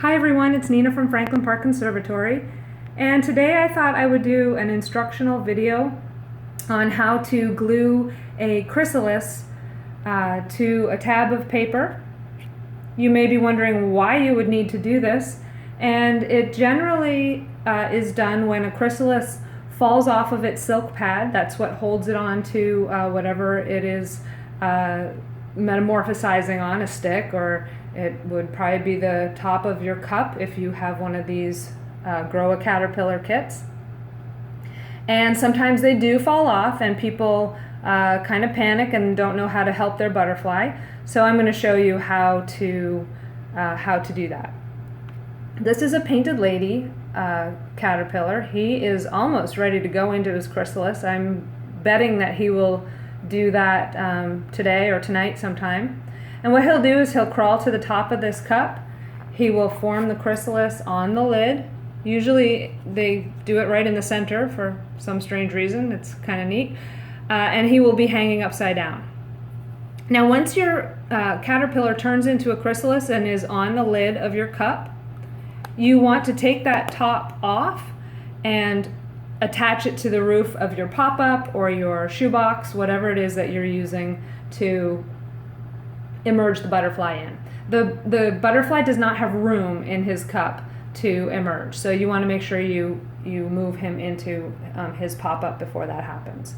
Hi everyone, it's Nina from Franklin Park Conservatory, and today I thought I would do an instructional video on how to glue a chrysalis to a tab of paper. You may be wondering why you would need to do this, and it generally is done when a chrysalis falls off of its silk pad. That's what holds it on to whatever it is metamorphosizing on, a stick, or it would probably be the top of your cup if you have one of these Grow a Caterpillar kits. And sometimes they do fall off and people kind of panic and don't know how to help their butterfly. So I'm going to show you how to do that. This is a painted lady caterpillar. He is almost ready to go into his chrysalis. I'm betting that he will do that today or tonight sometime. And what he'll do is he'll crawl to the top of this cup. He will form the chrysalis on the lid. Usually they do it right in the center for some strange reason. It's kind of neat. And he will be hanging upside down. Now once your caterpillar turns into a chrysalis and is on the lid of your cup, you want to take that top off and attach it to the roof of your pop-up or your shoebox, whatever it is that you're using to emerge the butterfly in. The butterfly does not have room in his cup to emerge, so you want to make sure you move him into his pop-up before that happens.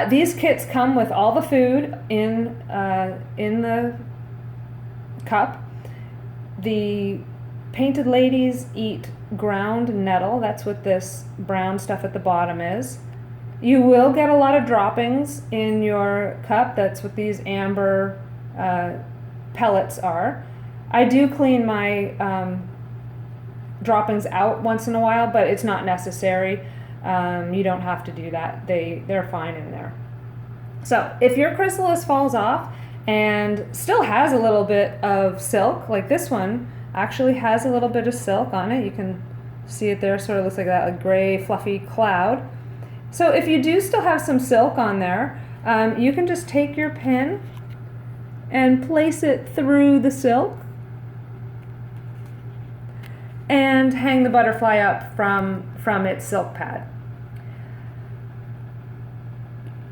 These kits come with all the food in the cup. The painted ladies eat ground nettle. That's what this brown stuff at the bottom is. You will get a lot of droppings in your cup. That's what these amber pellets are. I do clean my droppings out once in a while, but it's not necessary. You don't have to do that. They're fine in there. So if your chrysalis falls off and still has a little bit of silk, like this one actually has a little bit of silk on it. You can see it there, sort of looks like that, like gray fluffy cloud. So if you do still have some silk on there, you can just take your pin and place it through the silk and hang the butterfly up from its silk pad.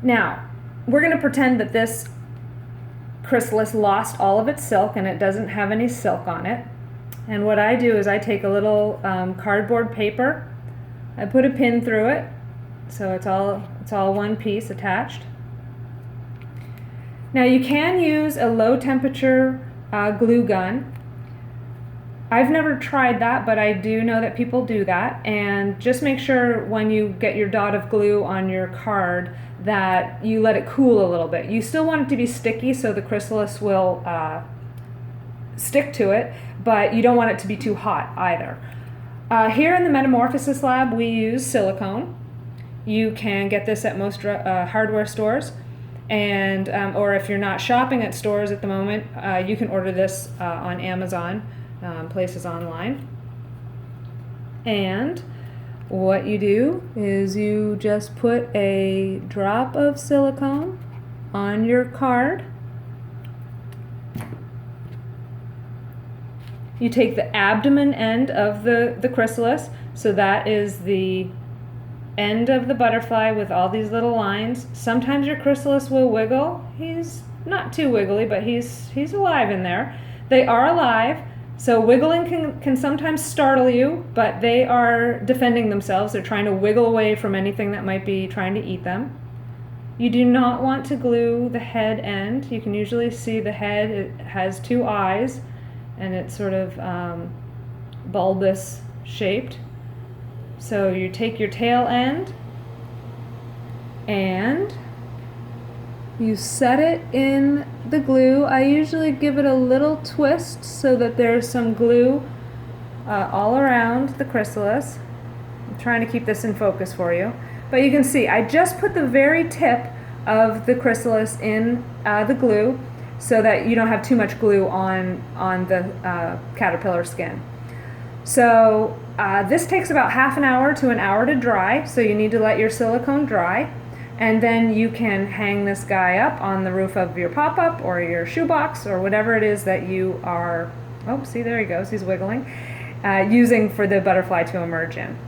Now, we're going to pretend that this chrysalis lost all of its silk and it doesn't have any silk on it. And what I do is I take a little cardboard paper, I put a pin through it, so it's all one piece attached. Now you can use a low temperature glue gun. I've never tried that, but I do know that people do that. And just make sure when you get your dot of glue on your card that you let it cool a little bit. You still want it to be sticky so the chrysalis will stick to it, but you don't want it to be too hot either. Here in the Metamorphosis Lab we use silicone. You can get this at most hardware stores, and or if you're not shopping at stores at the moment, you can order this on Amazon, places online. And what you do is you just put a drop of silicone on your card. You take the abdomen end of the chrysalis, so that is the end of the butterfly with all these little lines. Sometimes your chrysalis will wiggle. He's not too wiggly, but he's alive in there. They are alive, so wiggling can sometimes startle you, but they are defending themselves. They're trying to wiggle away from anything that might be trying to eat them. You do not want to glue the head end. You can usually see the head, it has two eyes, and it's sort of bulbous shaped. So you take your tail end and you set it in the glue. I usually give it a little twist so that there's some glue all around the chrysalis. I'm trying to keep this in focus for you. But you can see I just put the very tip of the chrysalis in the glue so that you don't have too much glue on the caterpillar skin. So this takes about half an hour to an hour to dry, so you need to let your silicone dry. And then you can hang this guy up on the roof of your pop-up or your shoebox or whatever it is that you are oh, see, there he goes, he's wiggling, using for the butterfly to emerge in.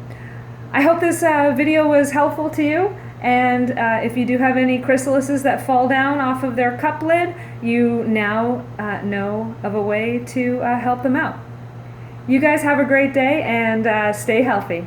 I hope this video was helpful to you, and if you do have any chrysalises that fall down off of their cup lid, you now know of a way to help them out. You guys have a great day and stay healthy.